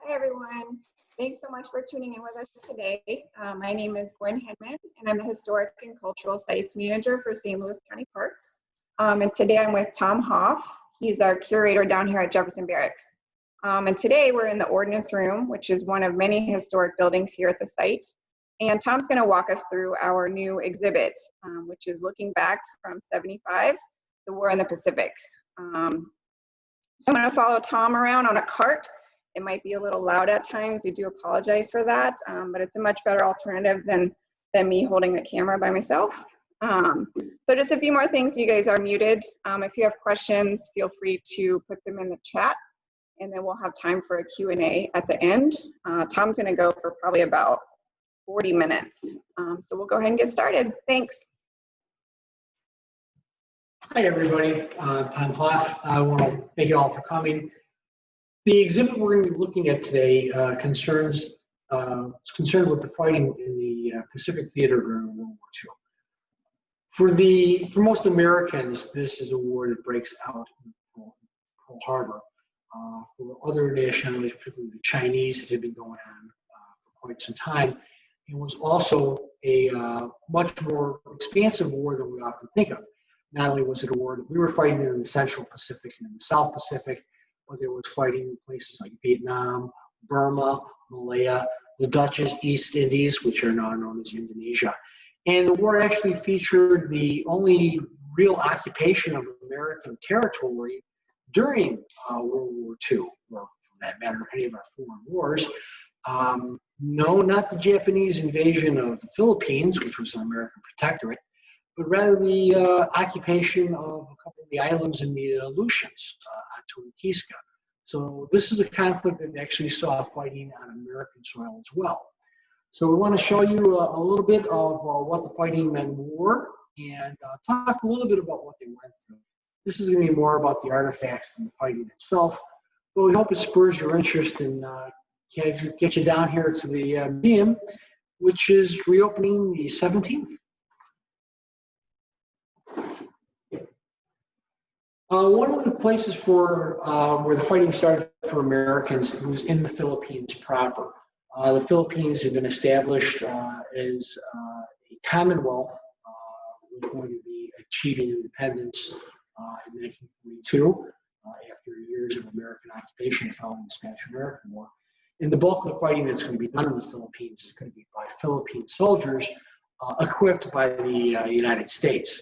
Hi, everyone. Thanks so much for tuning in with us today. My name is Gwen Hedman, and I'm the Historic and Cultural Sites Manager for St. Louis County Parks. And today I'm with Tom Hoff. He's our curator down here at Jefferson Barracks. And today we're in the Ordnance Room, which is one of many historic buildings here at the site. And Tom's going to walk us through our new exhibit, which is looking back from '75, the War in the Pacific. So I'm going to follow Tom around on a cart. It might be a little loud at times. We do apologize for that, but it's a much better alternative than me holding the camera by myself. So just a few more things. You guys are muted. If you have questions, feel free to put them in the chat, and then we'll have time for a Q&A at the end. Tom's going to go for probably about 40 minutes. So we'll go ahead and get started. Thanks. Hi, everybody. I'm Hoff. I want to thank you all for coming. The exhibit we're going to be looking at today is concerned with the fighting in the Pacific Theater during World War II. For most Americans, this is a war that breaks out in Pearl Harbor. For other nationalities, particularly the Chinese, it had been going on for quite some time. It was also a much more expansive war than we often think of. Not only was it a war that we were fighting in the Central Pacific and in the South Pacific, but there was fighting in places like Vietnam, Burma, Malaya, the Dutch East Indies, which are now known as Indonesia. And the war actually featured the only real occupation of American territory during World War II, or for that matter, any of our foreign wars. No, not the Japanese invasion of the Philippines, which was an American protectorate, but rather the occupation of a couple of the islands in the Aleutians, Kiska. So this is a conflict that actually saw fighting on American soil as well. So we want to show you a little bit of what the fighting men were and talk a little bit about what they went through. This is going to be more about the artifacts than the fighting itself, but we hope it spurs your interest and get you down here to the museum, which is reopening the 17th. One of the places for where the fighting started for Americans was in the Philippines proper. The Philippines had been established as a commonwealth. Was going to be achieving independence in 1942 after years of American occupation following the Spanish-American War. And the bulk of the fighting that's going to be done in the Philippines is going to be by Philippine soldiers equipped by the United States.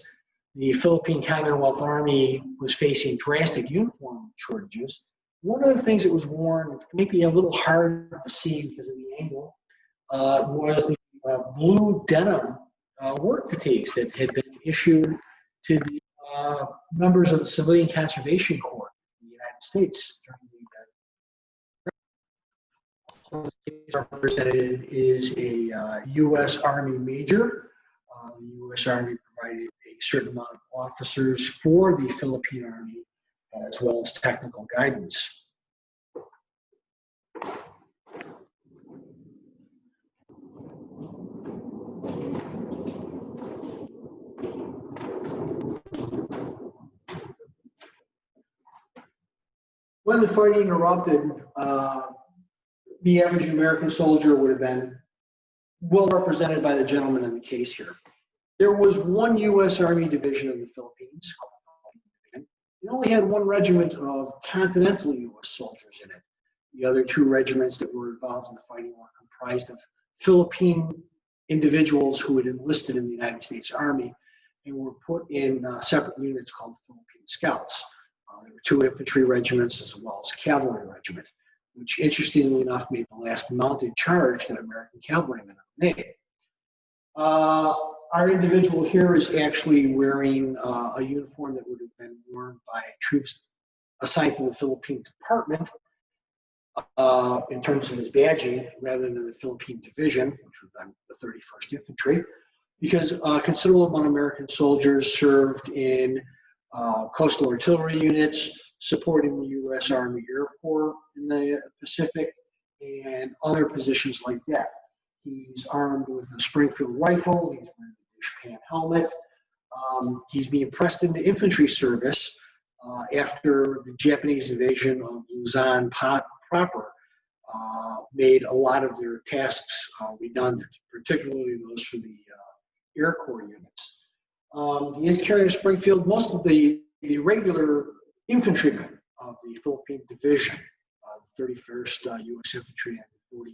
The Philippine Commonwealth Army was facing drastic uniform shortages. One of the things that was worn, maybe a little hard to see because of the angle, was the blue denim work fatigues that had been issued to the members of the Civilian Conservation Corps in the United States during the represented is a U.S. Army major. The U.S. Army provided a certain amount of officers for the Philippine Army, as well as technical guidance. When the fighting erupted, the average American soldier would have been well represented by the gentleman in the case here. There was one U.S. Army division in the Philippines. It only had one regiment of continental U.S. soldiers in it. The other two regiments that were involved in the fighting were comprised of Philippine individuals who had enlisted in the United States Army and were put in separate units called the Philippine Scouts. There were two infantry regiments as well as a cavalry regiment, which interestingly enough made the last mounted charge that American cavalrymen made. Our individual here is actually wearing a uniform that would have been worn by troops assigned to the Philippine Department in terms of his badging, rather than the Philippine Division, which would have been the 31st Infantry, because a considerable amount of American soldiers served in coastal artillery units, supporting the U.S. Army Air Corps in the Pacific, and other positions like that. He's armed with a Springfield rifle. He's wearing a dishpan helmet. He's being pressed into infantry service after the Japanese invasion of Luzon proper. made a lot of their tasks redundant, particularly those for the Air Corps units. He is carrying a Springfield. Most of the regular infantrymen of the Philippine Division, the 31st U.S. Infantry and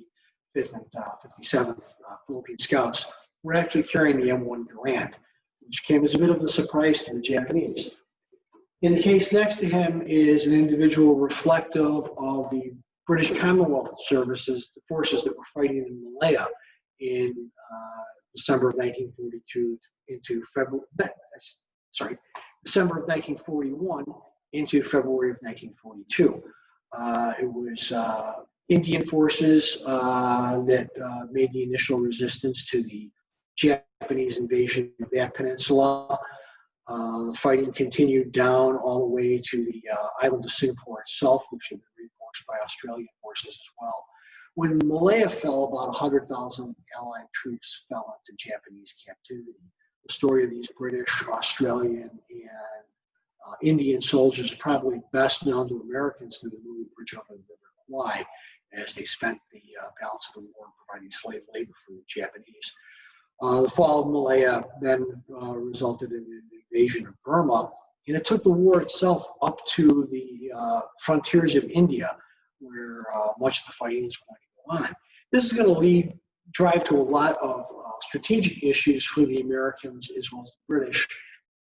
45th and 57th Philippine Scouts, were actually carrying the M1 Garand, which came as a bit of a surprise to the Japanese. In the case next to him is an individual reflective of the British Commonwealth services, the forces that were fighting in Malaya in December of 1942 into February, December of 1941 into February of 1942. It was Indian forces that made the initial resistance to the Japanese invasion of that peninsula. The fighting continued down all the way to the island of Singapore itself, which had been reinforced by Australian forces as well. When Malaya fell, about 100,000 Allied troops fell into Japanese captivity. The story of these British, Australian, and Indian soldiers is probably best known to Americans through the movie Bridge over the River Kwai, as they spent the balance of the war providing slave labor for the Japanese. The fall of Malaya then resulted in an invasion of Burma, and it took the war itself up to the frontiers of India, where much of the fighting is going to go on. This is going to drive to a lot of strategic issues for the Americans as well as the British,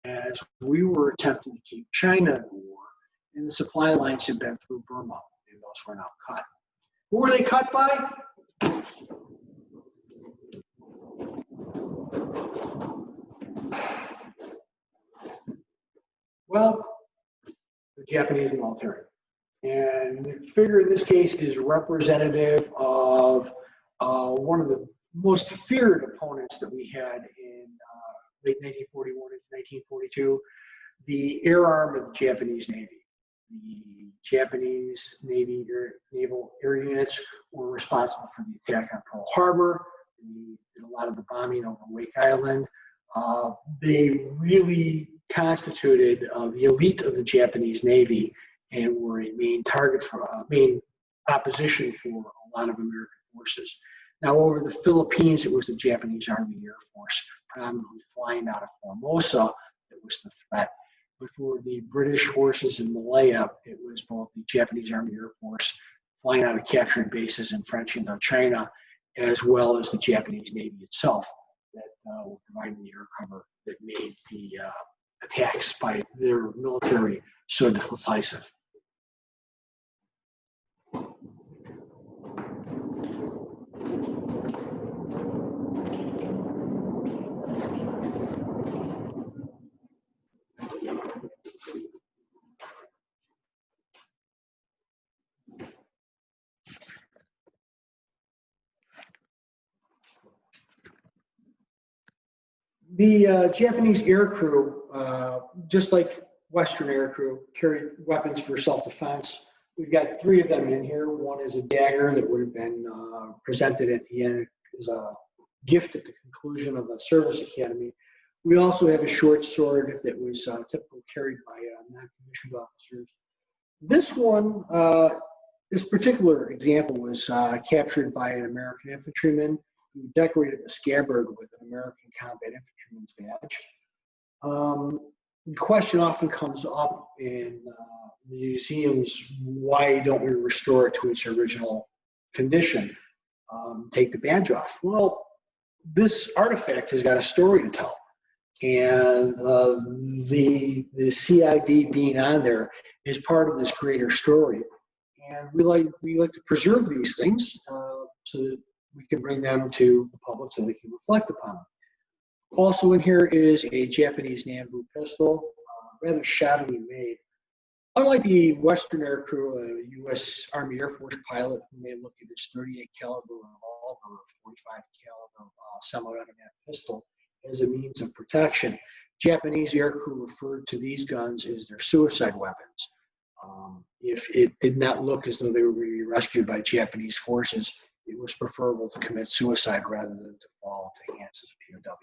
as we were attempting to keep China in the war, and the supply lines had been through Burma, and those were now cut. Who were they cut by? Well, the Japanese military. And the figure in this case is representative of one of the most feared opponents that we had in late 1941 into 1942, the air arm of the Japanese Navy. The Japanese naval air units were responsible for the attack on Pearl Harbor. They did a lot of the bombing over Wake Island. They really constituted the elite of the Japanese Navy and were a main target for main opposition for a lot of American forces. Now, over the Philippines, it was the Japanese Army Air Force, predominantly flying out of Formosa, that was the threat. But for the British forces in Malaya, it was both the Japanese Army Air Force flying out of captured bases in French Indochina, as well as the Japanese Navy itself that were providing the air cover that made the attacks by their military so decisive. The Japanese air crew, just like Western air crew, carried weapons for self-defense. We've got three of them in here. One is a dagger that would have been presented at the end as a gift at the conclusion of the service academy. We also have a short sword that was typically carried by non-commissioned officers. This one, this particular example was captured by an American infantryman who decorated the scabbard with an American combat infantryman's badge. The question often comes up in museums, why don't we restore it to its original condition? Take the badge off. Well, this artifact has got a story to tell. And the CIB being on there is part of this greater story. And we like to preserve these things so that we can bring them to the public so they can reflect upon them. Also in here is a Japanese Nambu pistol, rather shoddily made. Unlike the Western air crew, a U.S. Army Air Force pilot who may look at his 38 caliber revolver or 45 caliber semi-automatic pistol as a means of protection, Japanese air crew referred to these guns as their suicide weapons. If it did not look as though they were going to be rescued by Japanese forces, it was preferable to commit suicide rather than to fall into the hands as a POW.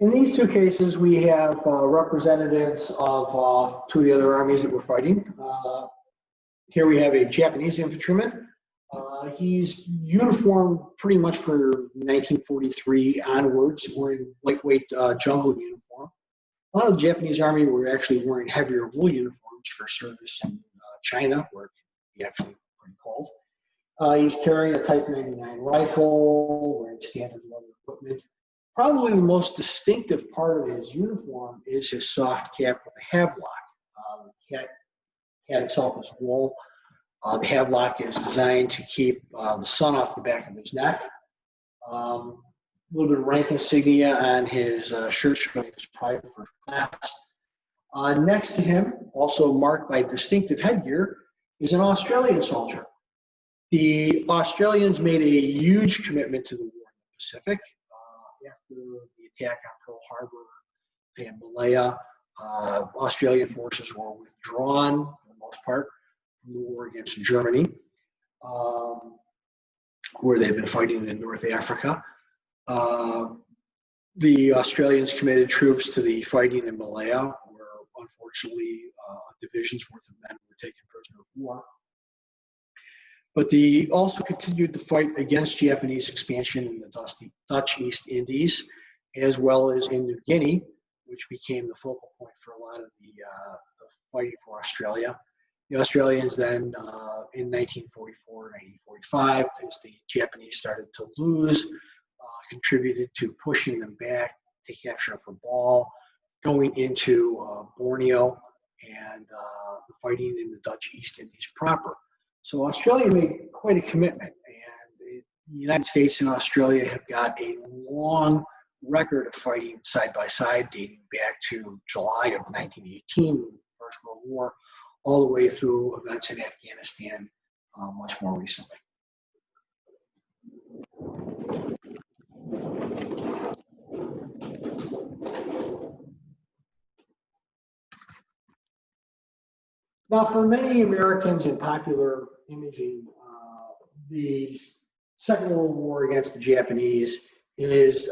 In these two cases, we have representatives of two of the other armies that we're fighting. Here we have a Japanese infantryman. He's uniformed pretty much for 1943 onwards, wearing lightweight jungle uniform. A lot of the Japanese army were actually wearing heavier wool uniforms for service in China, where it can be actually pretty cold. He's carrying a Type 99 rifle, wearing standard leather equipment. Probably the most distinctive part of his uniform is his soft cap with a havelock. The cap itself is wool. The havelock is designed to keep the sun off the back of his neck. A little bit of rank insignia on his shirt showing his private first class. Next to him, also marked by distinctive headgear, is an Australian soldier. The Australians made a huge commitment to the war in the Pacific. After the attack on Pearl Harbor and Malaya, Australian forces were withdrawn for the most part from the war against Germany, where they've been fighting in North Africa. The Australians committed troops to the fighting in Malaya, where unfortunately a division's worth of men were taken prisoner of war. But they also continued the fight against Japanese expansion in the Dutch East Indies, as well as in New Guinea, which became the focal point for a lot of the fighting for Australia. The Australians then, in 1944, 1945, as the Japanese started to lose, contributed to pushing them back to capture Ball, going into Borneo, and the fighting in the Dutch East Indies proper. So Australia made quite a commitment, and the United States and Australia have got a long record of fighting side by side, dating back to July of 1918, the First World War, all the way through events in Afghanistan much more recently. Now, for many Americans in popular imaging, the Second World War against the Japanese is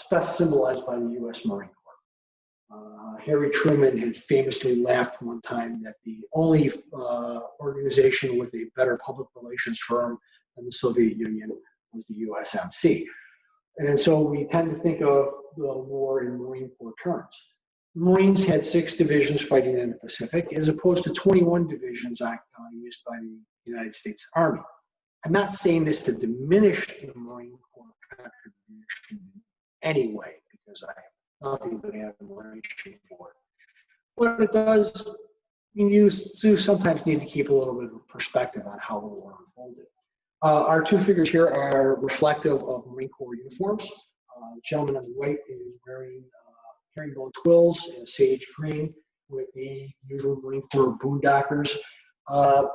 best symbolized by the U.S. Marine Corps. Harry Truman had famously laughed one time that the only organization with a better public relations firm than the Soviet Union was the USMC. And so we tend to think of the war in Marine Corps terms. Marines had 6 divisions fighting in the Pacific, as opposed to 21 divisions used by the United States Army. I'm not saying this to diminish the Marine Corps contribution anyway, because I have nothing but admiration for it. But it does, you do sometimes need to keep a little bit of perspective on how the war unfolded. Our 2 figures here are reflective of Marine Corps uniforms. The gentleman on the right is wearing herringbone twills in sage green with the usual Marine Corps boondockers.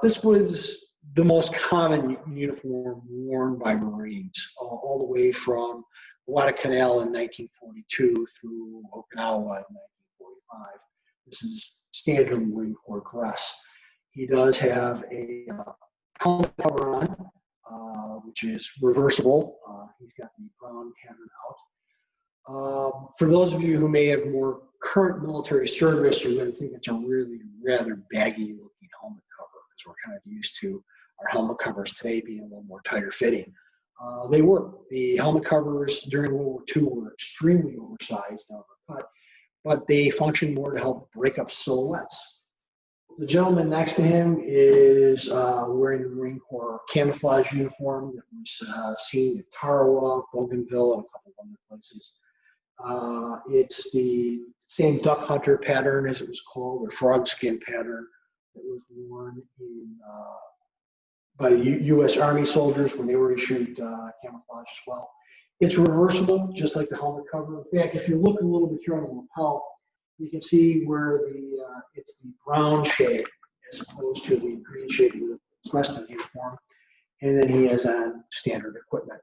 This was the most common uniform worn by Marines, all the way from Guadalcanal in 1942 through Okinawa in 1945. This is standard Marine Corps dress. He does have a helmet cover on, which is reversible. He's got the brown pattern out. For those of you who may have more current military service, you're going to think it's a really rather baggy looking helmet cover, because we're kind of used to our helmet covers today being a little more tighter fitting. They were. The helmet covers during World War II were extremely oversized and overcut, but they functioned more to help break up silhouettes. The gentleman next to him is wearing the Marine Corps camouflage uniform that was seen at Tarawa, Bougainville, and a couple of other places. It's the same duck hunter pattern, as it was called, or frog skin pattern, that was worn by the U.S. Army soldiers when they were issued camouflage as well. It's reversible, just like the helmet cover. In fact, if you look a little bit here on the lapel, you can see where it's the brown shade as opposed to the green shade of the rest of the uniform. And then he has on standard equipment.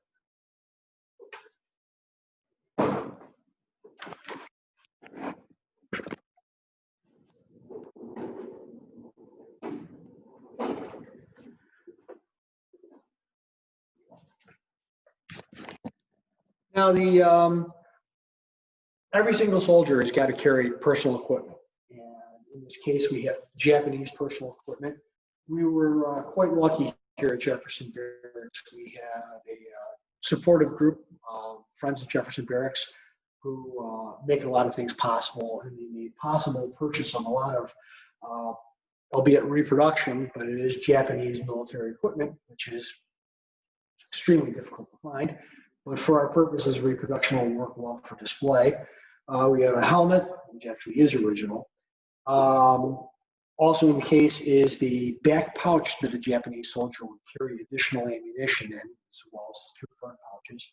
Now, every single soldier has got to carry personal equipment. And in this case, we have Japanese personal equipment. We were quite lucky here at Jefferson Barracks. We have a supportive group of friends of Jefferson Barracks who make a lot of things possible, and they made possible purchase of a lot of, albeit reproduction, but it is Japanese military equipment, which is extremely difficult to find. But for our purposes, reproduction will work well for display. We have a helmet, which actually is original. Also in the case is the back pouch that a Japanese soldier would carry additional ammunition in, as well as two front pouches.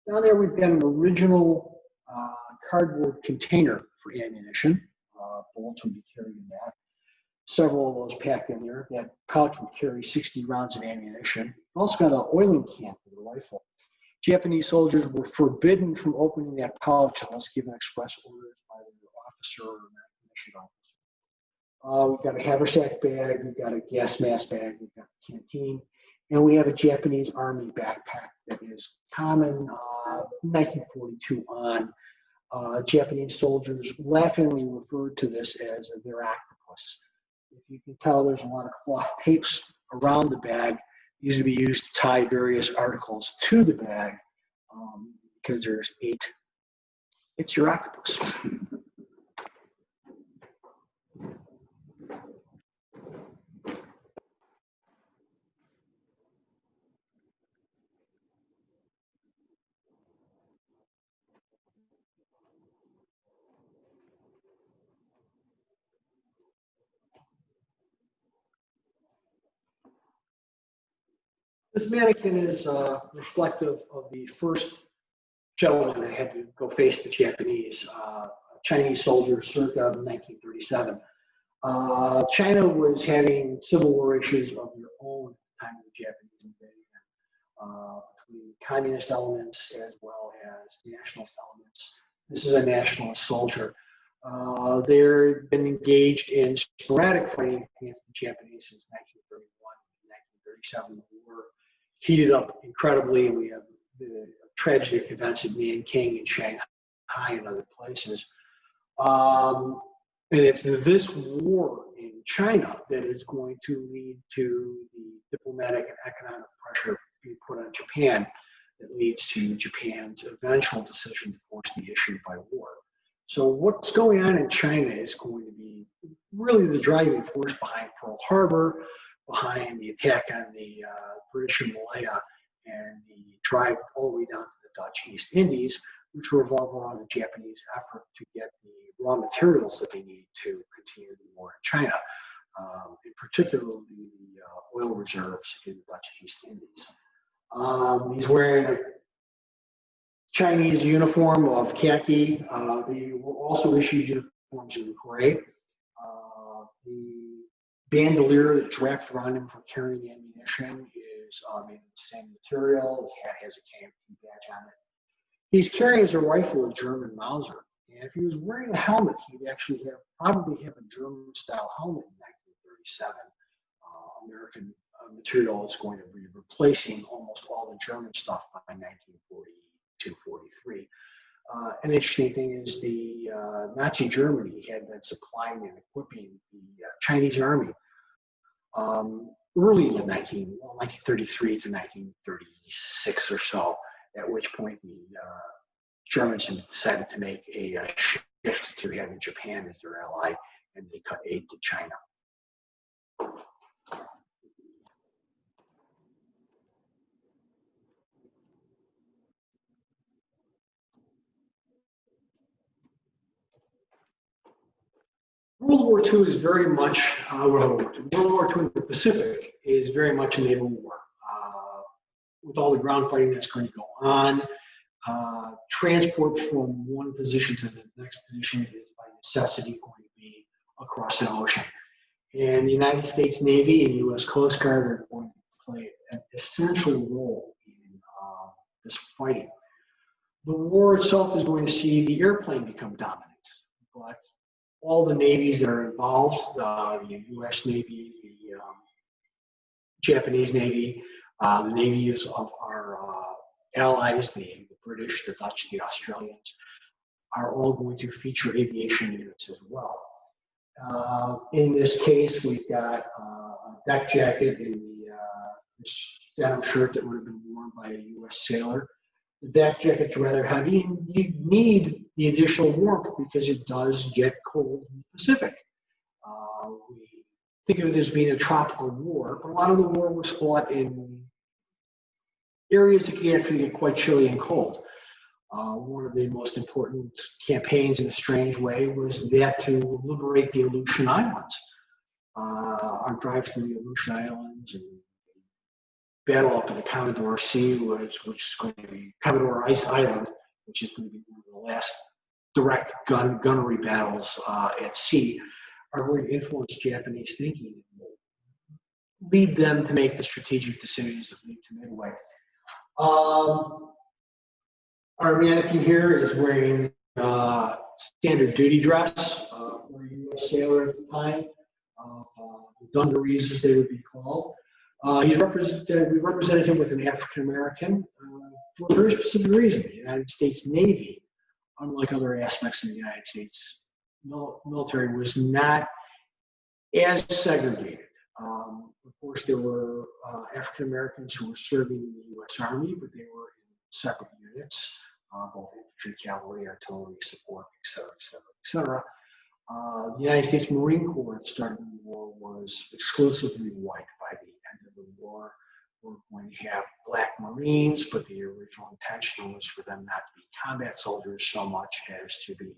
Down there we've got an original cardboard container for ammunition. Bullets would be carried in that. Several of those packed in there. That pouch would carry 60 rounds of ammunition. Also got an oiling can for the rifle. Japanese soldiers were forbidden from opening that pouch unless given express orders by their officer or non-commissioned officer. We've got a haversack bag, we've got a gas mask bag, we've got a canteen, and we have a Japanese Army backpack that is common 1942 on. Japanese soldiers laughingly referred to this as their octopus. If you can tell, there's a lot of cloth tapes around the bag. These would be used to tie various articles to the bag because there's 8. It's your octopus. This mannequin is reflective of the first gentleman that had to go face the Japanese, Chinese soldiers circa 1937. China was having civil war issues of their own at the time of the Japanese invasion, between communist elements as well as nationalist elements. This is a nationalist soldier. They've been engaged in sporadic fighting against the Japanese since 1931 and 1937. The war heated up incredibly, and we have the tragic events at Nanking and Shanghai and other places. And it's this war in China that is going to lead to the diplomatic and economic pressure being put on Japan that leads to Japan's eventual decision to force the issue by war. So what's going on in China is going to be really the driving force behind Pearl Harbor, behind the attack on the British in Malaya, and the drive all the way down to the Dutch East Indies, which revolve around the Japanese effort to get the raw materials that they need to continue the war in China, in particular the oil reserves in the Dutch East Indies. He's wearing a Chinese uniform of khaki. They were also issued uniforms in gray. The bandolier that's wrapped around him for carrying ammunition is made of the same material. His hat has a KMT badge on it. He's carrying as a rifle a German Mauser. And if he was wearing a helmet, he'd actually probably have a German-style helmet in 1937. American material is going to be replacing almost all the German stuff by 1942-43. An interesting thing is the Nazi Germany had been supplying and equipping the Chinese Army early in 1933 to 1936 or so, at which point the Germans decided to make a shift to having Japan as their ally, and they cut aid to China. World War II is very much, World War II in the Pacific is very much a naval war. With all the ground fighting that's going to go on, transport from one position to the next position is by necessity going to be across an ocean. And the United States Navy and U.S. Coast Guard are going to play an essential role in this fighting. The war itself is going to see the airplane become dominant, but all the navies that are involved, the U.S. Navy, the Japanese Navy, the navies of our allies, the British, the Dutch, the Australians, are all going to feature aviation units as well. In this case, we've got a deck jacket and the denim shirt that would have been worn by a U.S. sailor. The deck jacket's rather heavy, and you need the additional warmth because it does get cold in the Pacific. We think of it as being a tropical war, but a lot of the war was fought in areas that can actually get quite chilly and cold. One of the most important campaigns in a strange way was that to liberate the Aleutian Islands. Our drive through the Aleutian Islands and battle up to the Commodore Sea, which is going to be Commodore Ice Island, which is going to be one of the last direct gunnery battles at sea, are going to influence Japanese thinking and will lead them to make the strategic decisions that lead to Midway. Our mannequin here is wearing standard duty dress for a U.S. sailor at the time, the dungarees as they would be called. We represented him with an African American for a very specific reason. The United States Navy, unlike other aspects of the United States military, was not as segregated. Of course, there were African Americans who were serving in the U.S. Army, but they were in separate units, both infantry, cavalry, artillery, support, et cetera, et cetera, et cetera. The United States Marine Corps at the start of the war was exclusively white. By the end of the war, we're going to have black Marines, but the original intention was for them not to be combat soldiers so much as to be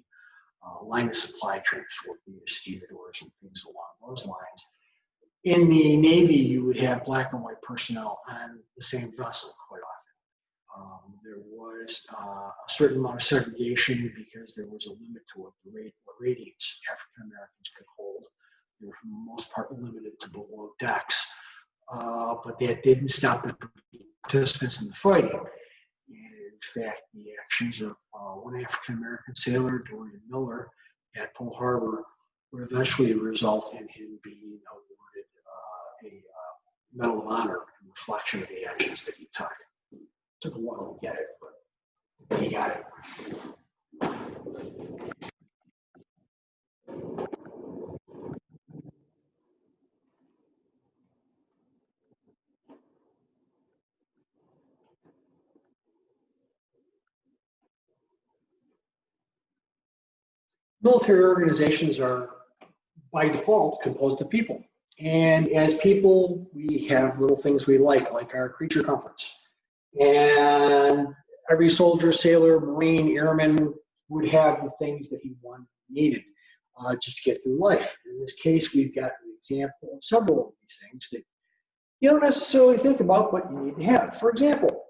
line of supply troops, working as stevedores and things along those lines. In the Navy, you would have black and white personnel on the same vessel quite often. There was a certain amount of segregation because there was a limit to what radiance African Americans could hold. They were for the most part limited to below decks, but that didn't stop the participants in the fighting. And in fact, the actions of one African American sailor, Dorian Miller, at Pearl Harbor would eventually result in him being awarded a Medal of Honor in reflection of the actions that he took. Took a while to get it, but he got it. Military organizations are, by default, composed of people. And as people, we have little things we like our creature comforts. And every soldier, sailor, Marine, airman would have the things that he needed just to get through life. In this case, we've got an example of several of these things that you don't necessarily think about, but you need to have. For example,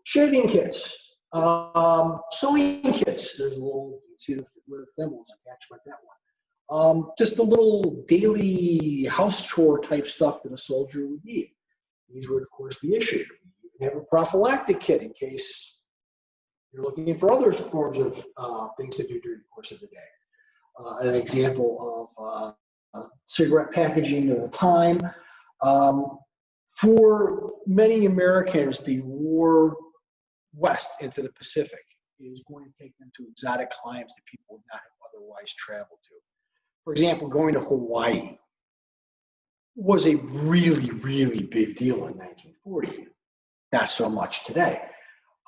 shaving kits, sewing kits. There's a little, you can see where the thimble is attached like that one. Just a little daily house chore type stuff that a soldier would need. These would, of course, be issued. You have a prophylactic kit in case you're looking for other forms of things to do during the course of the day. An example of cigarette packaging at the time. For many Americans, the war west into the Pacific is going to take them to exotic climes that people would not have otherwise traveled to. For example, going to Hawaii was a really, really big deal in 1940. Not so much today.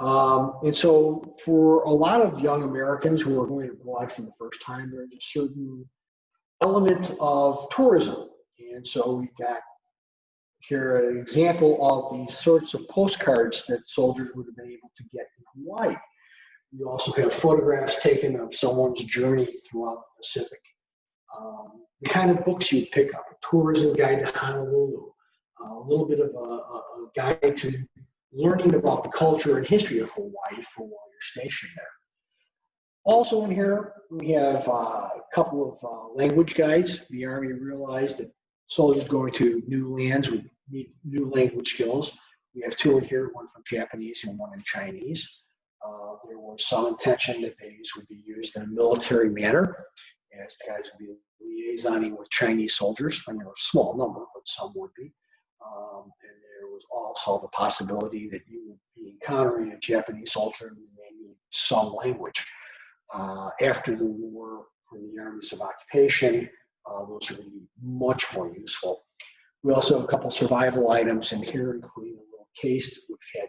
And so for a lot of young Americans who are going abroad for the first time, there's a certain element of tourism. And so we've got here an example of the sorts of postcards that soldiers would have been able to get in Hawaii. We also have photographs taken of someone's journey throughout the Pacific. The kind of books you'd pick up, a tourism guide to Honolulu, a little bit of a guide to learning about the culture and history of Hawaii for while you're stationed there. Also in here, we have a couple of language guides. The Army realized that soldiers going to new lands would need new language skills. We have two in here, one from Japanese and one in Chinese. There was some intention that these would be used in a military manner, as the guys would be liaisoning with Chinese soldiers. I mean, a small number, but some would be. And there was also the possibility that you would be encountering a Japanese soldier who may need some language. After the war for the armies of occupation, those are going to be much more useful. We also have a couple survival items in here, including a little case which had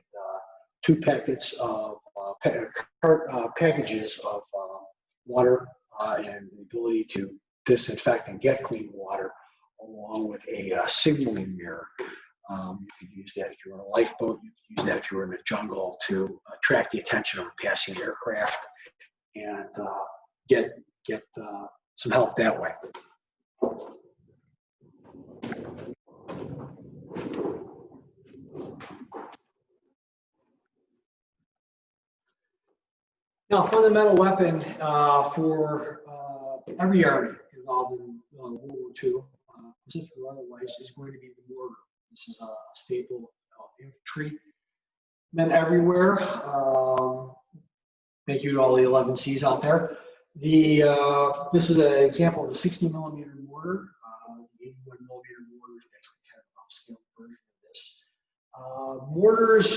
2 packets of packages of water and the ability to disinfect and get clean water, along with a signaling mirror. You could use that if you're on a lifeboat. You could use that if you were in the jungle to attract the attention of a passing aircraft and get some help that way. Now, a fundamental weapon for every army involved in World War II, Pacific or otherwise, is going to be the mortar. This is a staple of infantry. Men everywhere. Thank you to all the 11Cs out there. This is an example of a 60mm mortar. The 81mm mortar is basically kind of an upscale version of this. Mortars,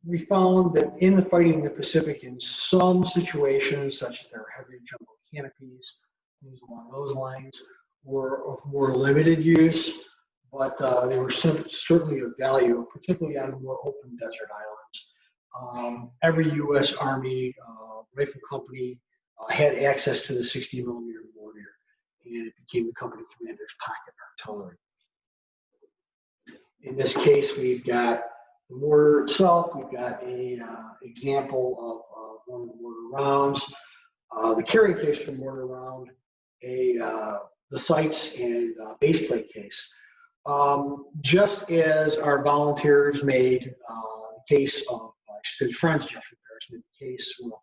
we found that in the fighting in the Pacific, in some situations, such as their heavy jumbo canopies, things along those lines, were of more limited use, but they were certainly of value, particularly on more open desert islands. Every U.S. Army rifle company had access to the 60mm mortar, and it became the company commander's pocket artillery. In this case, we've got the mortar itself. We've got a example of one of the mortar rounds, the carrying case for the mortar round, the sights and base plate case. Just as our volunteers made the case of, friends, Jefferson made the case with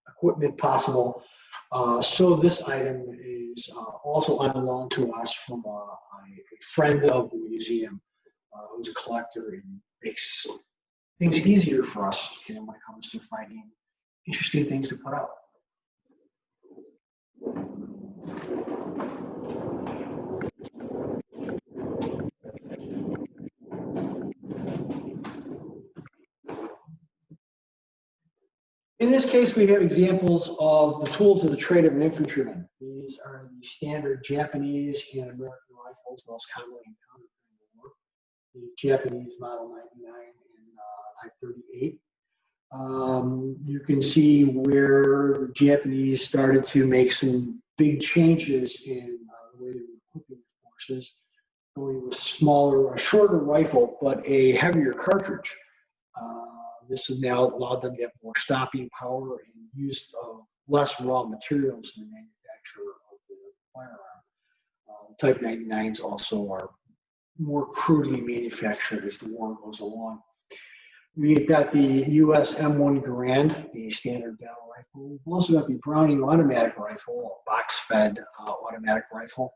equipment possible, so this item is also on loan to us from a friend of the museum who's a collector and makes things easier for us when it comes to finding interesting things to put up. In this case, we have examples of the tools of the trade of an infantryman. These are the standard Japanese and American rifles, most commonly encountered during the war. The Japanese Model 99 and Type 38. You can see where the Japanese started to make some big changes in the way they were equipping their forces, going with a shorter rifle, but a heavier cartridge. This has now allowed them to have more stopping power and use of less raw materials in the manufacture of the firearm. Type 99s also are more crudely manufactured as the war goes along. We've got the US M1 Garand, the standard battle rifle. We've also got the Browning automatic rifle, a box-fed automatic rifle,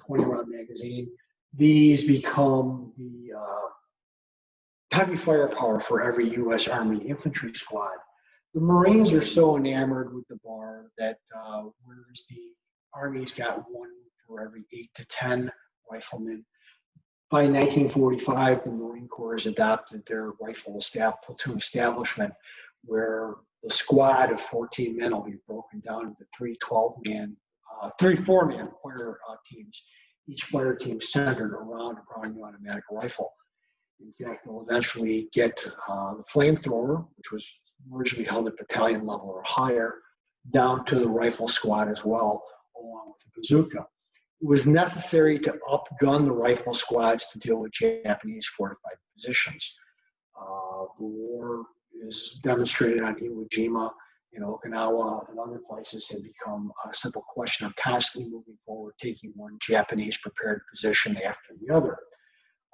20-round magazine. These become the heavy firepower for every U.S. Army infantry squad. The Marines are so enamored with the bar that whereas the Army's got one for every 8 to 10 riflemen, by 1945, the Marine Corps has adopted their rifle platoon establishment, where the squad of 14 men will be broken down into 3 4-man fire teams, each fire team centered around a Browning automatic rifle. In fact, they'll eventually get the flamethrower, which was originally held at battalion level or higher, down to the rifle squad as well, along with the bazooka. It was necessary to upgun the rifle squads to deal with Japanese fortified positions. The war is demonstrated on Iwo Jima, in Okinawa, and other places had become a simple question of constantly moving forward, taking one Japanese prepared position after the other.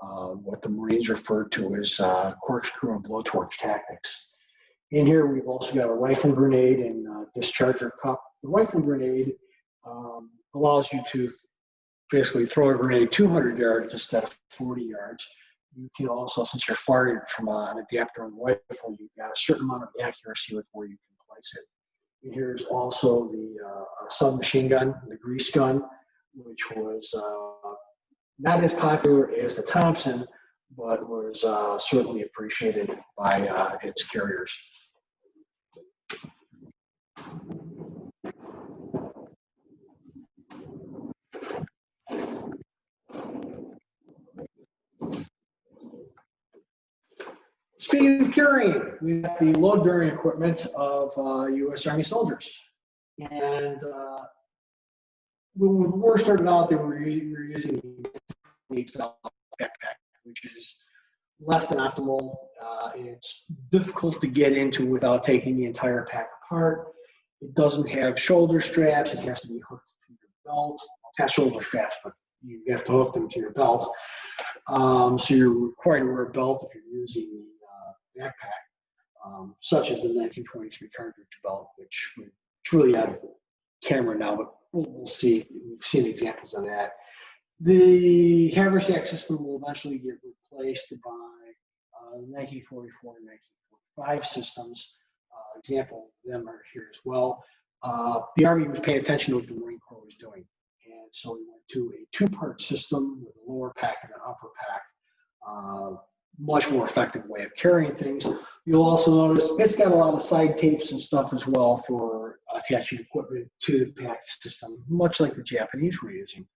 What the Marines referred to as corkscrew and blowtorch tactics. In here, we've also got a rifle grenade and discharger cup. The rifle grenade allows you to basically throw a grenade 200 yards instead of 40 yards. You can also, since you're firing from an adapter on the rifle, you've got a certain amount of accuracy with where you can place it. And here's also the submachine gun, the grease gun, which was not as popular as the Thompson, but was certainly appreciated by its carriers. Speaking of carrying, we got the load-bearing equipment of U.S. Army soldiers. And when the war started out, they were using the backpack, which is less than optimal. It's difficult to get into without taking the entire pack apart. It doesn't have shoulder straps. It has to be hooked to your belt. It has shoulder straps, but you have to hook them to your belt. So you're required to wear a belt if you're using the backpack, such as the 1923 cartridge belt, which it's really out of camera now, but we'll see. We've seen examples of that. The haversack system will eventually get replaced by 1944 and 1945 systems. Example of them are here as well. The Army was paying attention to what the Marine Corps was doing, and so we went to a two-part system with a lower pack and an upper pack. Much more effective way of carrying things. You'll also notice it's got a lot of side tapes and stuff as well for attaching equipment to the pack system, much like the Japanese were using.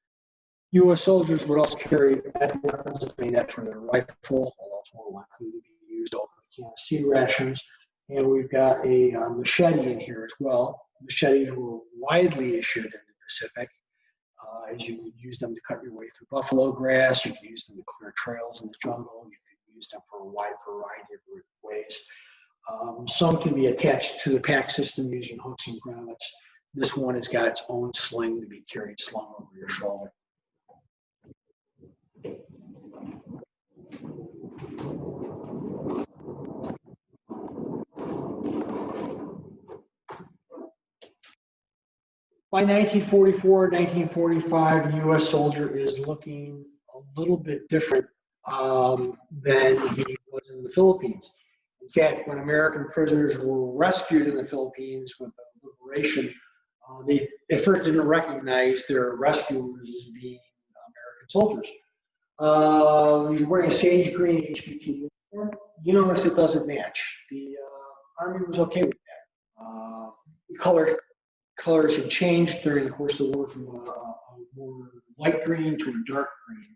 U.S. soldiers would also carry weapons, bayonet for their rifle, although it's more likely to be used over the canteen rations. And we've got a machete in here as well. Machetes were widely issued in the Pacific, as you would use them to cut your way through buffalo grass. You could use them to clear trails in the jungle. You could use them for a wide variety of ways. Some can be attached to the pack system using hooks and grommets. This one has got its own sling to be carried slung over your shoulder. By 1944, 1945, the U.S. soldier is looking a little bit different than he was in the Philippines. In fact, when American prisoners were rescued in the Philippines with the liberation, they at first didn't recognize their rescuers as being American soldiers. He's wearing a sage green HPT uniform. You notice it doesn't match. The Army was okay with that. The colors had changed during the course of the war from a more light green to a dark green,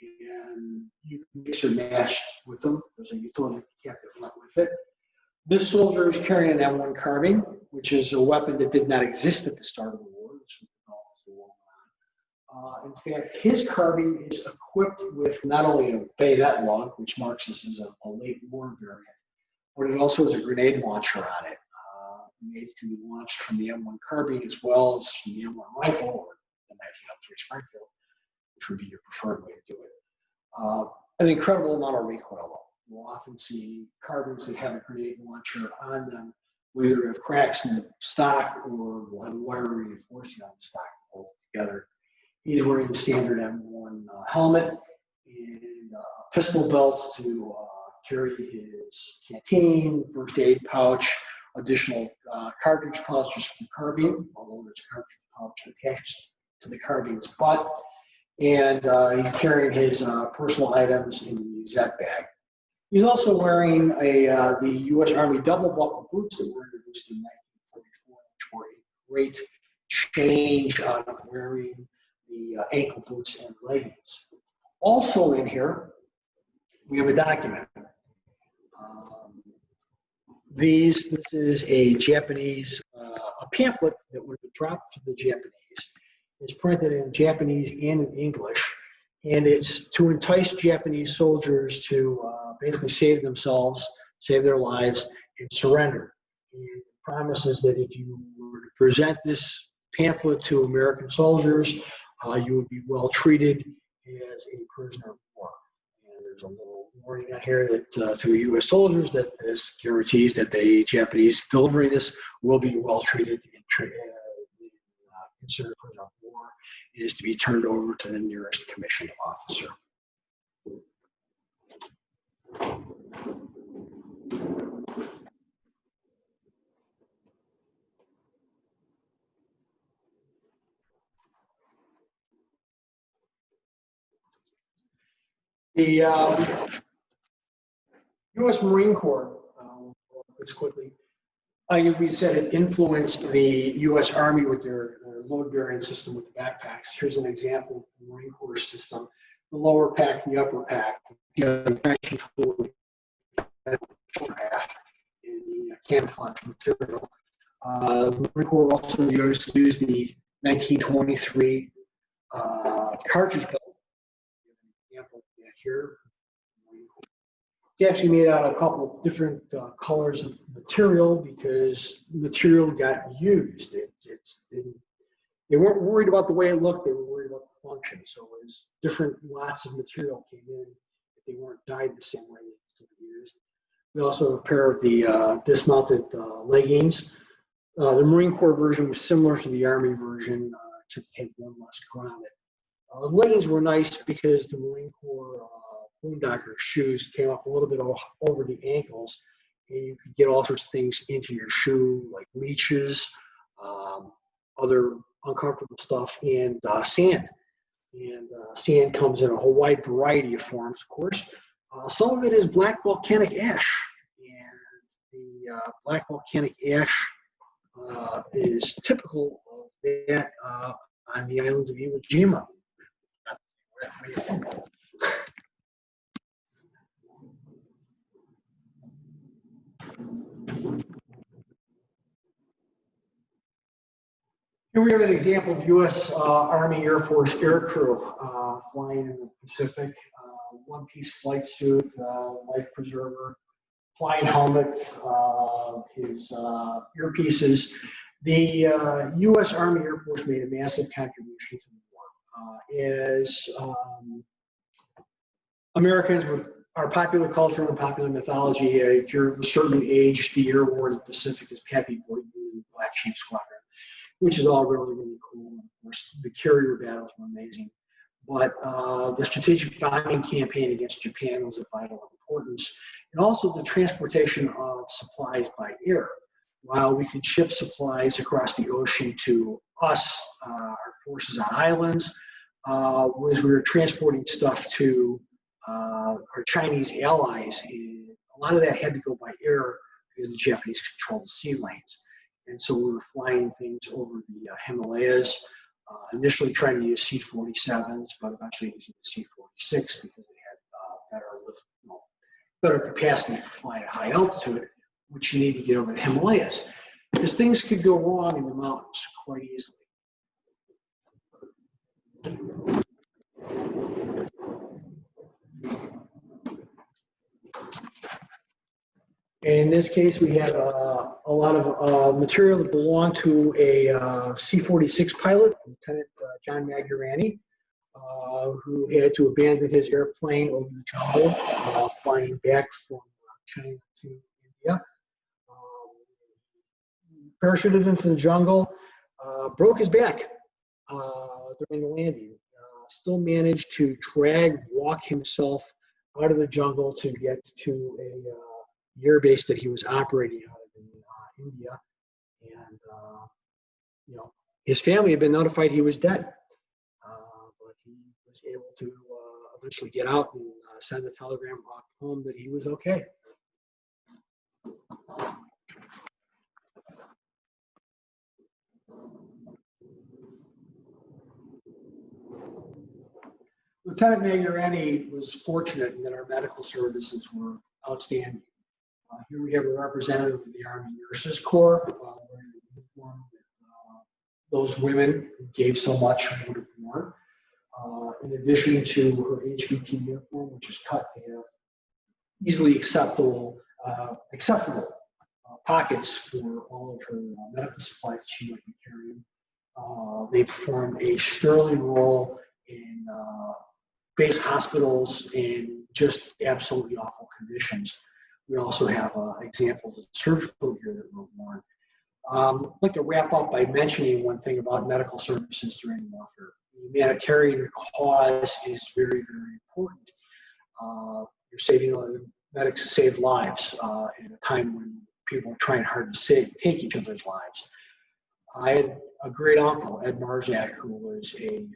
and you can mix or match with them. There's a utility cap that went with it. This soldier is carrying an M1 carbine, which is a weapon that did not exist at the start of the war. This was developed as the war went on. In fact, his carbine is equipped with not only a bayonet lug, which marks this as a late war variant, but it also has a grenade launcher on it. Grenades can be launched from the M1 carbine as well as from the M1 rifle or the 1903 Springfield, which would be your preferred way to do it. An incredible amount of recoil, though. We'll often see carbines that have a grenade launcher on them, will either have cracks in the stock or will have wire reinforcing on the stock to hold it together. He's wearing the standard M1 helmet and pistol belts to carry his canteen, first aid pouch, additional cartridge pouches for the carbine, although there's a cartridge pouch attached to the carbine's butt. And he's carrying his personal items in the musette bag. He's also wearing the U.S. Army double buckle boots that were introduced in 1944, which were a great change out of wearing the ankle boots and leggings. Also in here, we have a document. This is a Japanese, a pamphlet that would have dropped to the Japanese. It's printed in Japanese and in English, and it's to entice Japanese soldiers to basically save themselves, save their lives, and surrender. And it promises that if you were to present this pamphlet to American soldiers, you would be well treated as a prisoner of war. And there's a little warning out here that to U.S. soldiers that this guarantees that the Japanese delivering this will be well treated and considered prisoner of war. It is to be turned over to the nearest commissioned officer. The U.S. Marine Corps, this quickly, Like we said, it influenced the U.S. Army with their load-bearing system with the backpacks. Here's an example of the Marine Corps system. The lower pack, the upper pack, the in the camouflage material. The Marine Corps also used the 1923 cartridge belt. Example here. It's actually made out of a couple of different colors of material because material got used. They weren't worried about the way it looked, they were worried about the function. So as different lots of material came in, if they weren't dyed the same way they could be used. We also have a pair of the dismounted leggings. The Marine Corps version was similar to the Army version, except it had one less ground. The leggings were nice because the Marine Corps boondocker shoes came up a little bit over the ankles, and you could get all sorts of things into your shoe, like leeches, other uncomfortable stuff, and sand. And sand comes in a whole wide variety of forms, of course. Some of it is black volcanic ash, and the black volcanic ash is typical of that on the island of Iwo Jima. Here we have an example of U.S. Army Air Force aircrew flying in the Pacific. One-piece flight suit, life preserver, flying helmet, his earpieces. The U.S. Army Air Force made a massive contribution to the war. As Americans with our popular culture and popular mythology, if you're of a certain age, the Air War in the Pacific is Pappy Boy and Black Sheep Squadron, which is all really, really cool. And of course, the carrier battles were amazing. But the strategic bombing campaign against Japan was of vital importance, and also the transportation of supplies by air. While we could ship supplies across the ocean to us, our forces on islands, was we were transporting stuff to our Chinese allies. And a lot of that had to go by air because the Japanese controlled the sea lanes. And so we were flying things over the Himalayas, initially trying to use C-47s, but eventually using the C-46 because they had better capacity for flying at high altitude, which you need to get over the Himalayas. Because things could go wrong in the mountains quite easily. In this case, we had a lot of material that belonged to a C-46 pilot, Lieutenant John Magurani, who had to abandon his airplane over the jungle, flying back from China to India. Parachuted into the jungle, broke his back during the landing. Still managed to walk himself out of the jungle to get to a air base that he was operating out of in India, and his family had been notified he was dead, but he was able to eventually get out and send a telegram back home that he was okay. Lieutenant Magurani was fortunate in that our medical services were outstanding. Here we have a representative of the Army Nurses Corps wearing a uniform that those women who gave so much would have worn. In addition to her HVT uniform, which is cut to have easily accessible pockets for all of her medical supplies that she might be carrying. They performed a sterling role in base hospitals in just absolutely awful conditions. We also have examples of surgical gear that were worn. I'd like to wrap up by mentioning one thing about medical services during warfare. The humanitarian cause is very, very important. You're saving medics to save lives in a time when people are trying hard to take each other's lives. I had a great uncle, Ed Marzak, who was a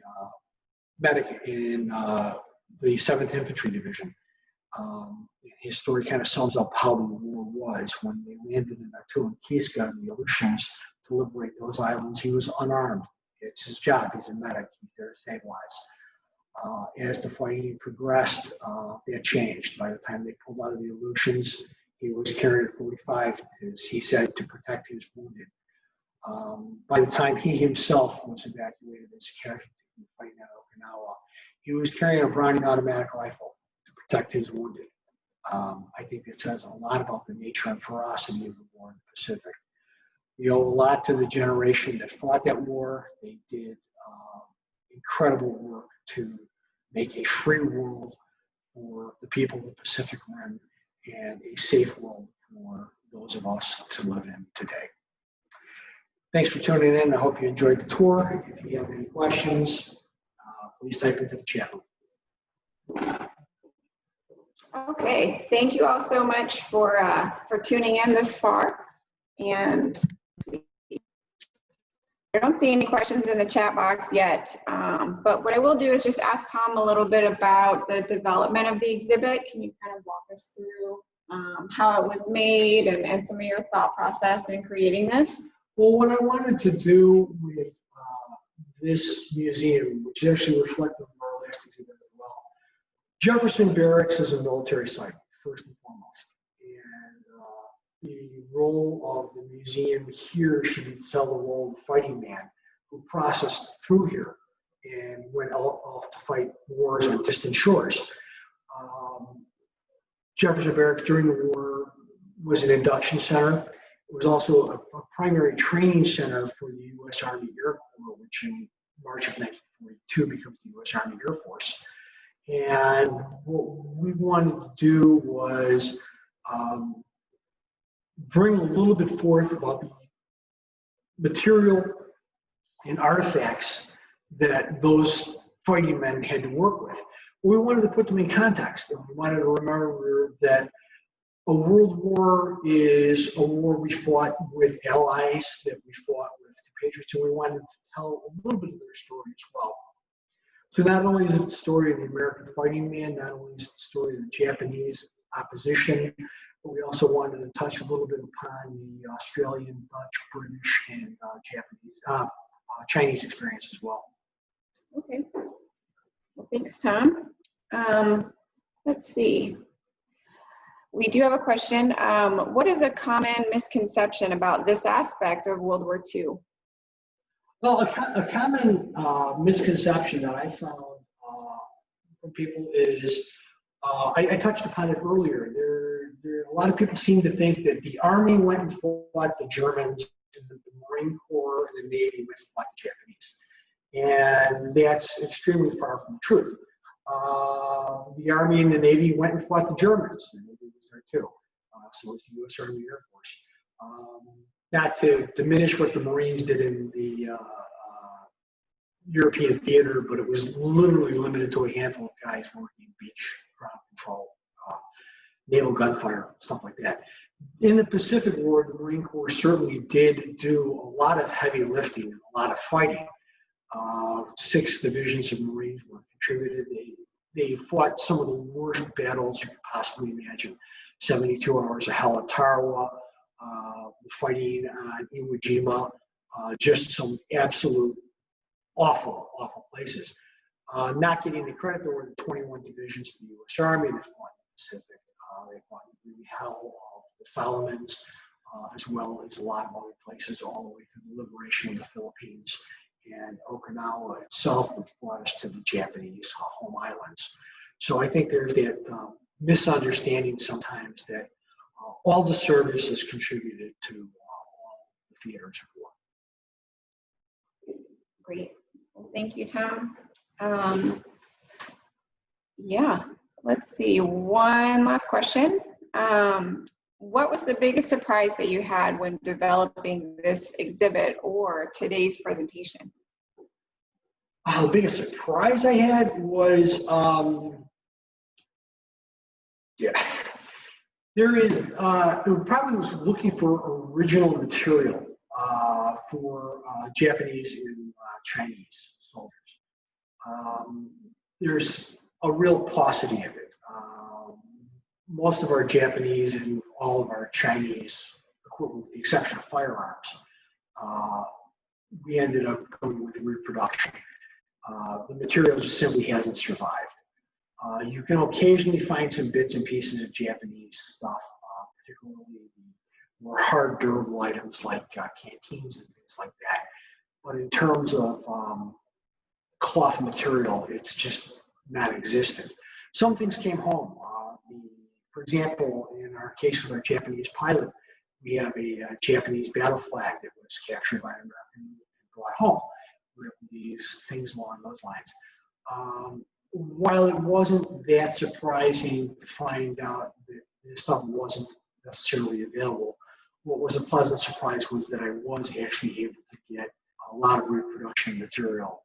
medic in the 7th Infantry Division. His story kind of sums up how the war was. When they landed in Aleutian Islands, the Aleutians, to liberate those islands, he was unarmed. It's his job. He's a medic. He's there to save lives. As the fighting progressed, that changed. By the time they pulled out of the Aleutians, he was carrying a 45, as he said, to protect his wounded. By the time he himself was evacuated as a casualty in the fight at Okinawa, he was carrying a Browning automatic rifle to protect his wounded. I think it says a lot about the nature and ferocity of the war in the Pacific. We owe a lot to the generation that fought that war. They did incredible work to make a free world for the people of the Pacific Rim and a safe world for those of us to live in today. Thanks for tuning in. I hope you enjoyed the tour. If you have any questions, please type into the chat. Okay, thank you all so much for tuning in this far. And I don't see any questions in the chat box yet, but what I will do is just ask Tom a little bit about the development of the exhibit. Can you kind of walk us through how it was made and some of your thought process in creating this? Well, what I wanted to do with this museum, which is actually reflective of our last exhibit as well, Jefferson Barracks is a military site, first and foremost. And the role of the museum here should be to tell the role of the fighting man who processed through here and went off to fight wars on distant shores. Jefferson Barracks during the war was an induction center. It was also a primary training center for the U.S. Army Air Corps, which in March of 1942 becomes the U.S. Army Air Force. And what we wanted to do was bring a little bit forth about the material and artifacts that those fighting men had to work with. We wanted to put them in context, and we wanted to remember that a world war is a war we fought with allies, that we fought with compatriots, and we wanted to tell a little bit of their story as well. So not only is it the story of the American fighting man, not only is it the story of the Japanese opposition, but we also wanted to touch a little bit upon the Australian, Dutch, British, and Chinese experience as well. Okay. Well, thanks, Tom. Let's see. We do have a question. What is a common misconception about this aspect of World War II? Well, a common misconception that I found from people is, I touched upon it earlier. A lot of people seem to think that the Army went and fought the Germans, and the Marine Corps and the Navy went and fought the Japanese. And that's extremely far from the truth. The Army and the Navy went and fought the Germans, and the Navy was there too. So was the U.S. Army Air Force. Not to diminish what the Marines did in the European theater, but it was literally limited to a handful of guys working beach, ground control, naval gunfire, stuff like that. In the Pacific War, the Marine Corps certainly did do a lot of heavy lifting and a lot of fighting. 6 divisions of Marines were contributed. They fought some of the worst battles you could possibly imagine. 72 hours of hell at Tarawa, fighting on Iwo Jima, just some absolute awful, awful places. Not getting the credit, there were 21 divisions of the U.S. Army that fought in the Pacific. They fought in the hell of the Solomons, as well as a lot of other places, all the way through the liberation of the Philippines and Okinawa itself, which brought us to the Japanese home islands. So I think there's that misunderstanding sometimes that all the services contributed to all the theaters of war. Great. Well, thank you, Tom. Yeah, let's see. One last question. What was the biggest surprise that you had when developing this exhibit or today's presentation? The biggest surprise I had was, it probably was looking for original material for Japanese and Chinese soldiers. There's a real paucity of it. most of our Japanese and all of our Chinese equipment, with the exception of firearms, we ended up going with reproduction. The material just simply hasn't survived. You can occasionally find some bits and pieces of Japanese stuff, particularly the more hard, durable items like canteens and things like that. But in terms of cloth material, it's just non-existent. Some things came home. For example, in our case with our Japanese pilot, we have a Japanese battle flag that was captured by an American and brought home. These things along those lines. While it wasn't that surprising to find out that this stuff wasn't necessarily available, what was a pleasant surprise was that I was actually able to get a lot of reproduction material,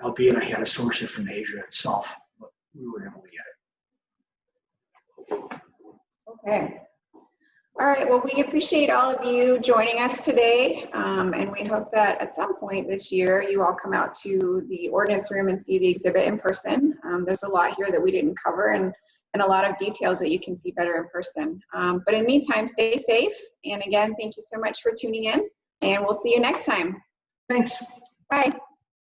albeit I had to source it from Asia itself, but we were able to get it. Okay. All right, well, we appreciate all of you joining us today, and we hope that at some point this year you all come out to the Ordnance Room and see the exhibit in person. There's a lot here that we didn't cover and a lot of details that you can see better in person. But in the meantime, stay safe, and again, thank you so much for tuning in, and we'll see you next time. Thanks. Bye.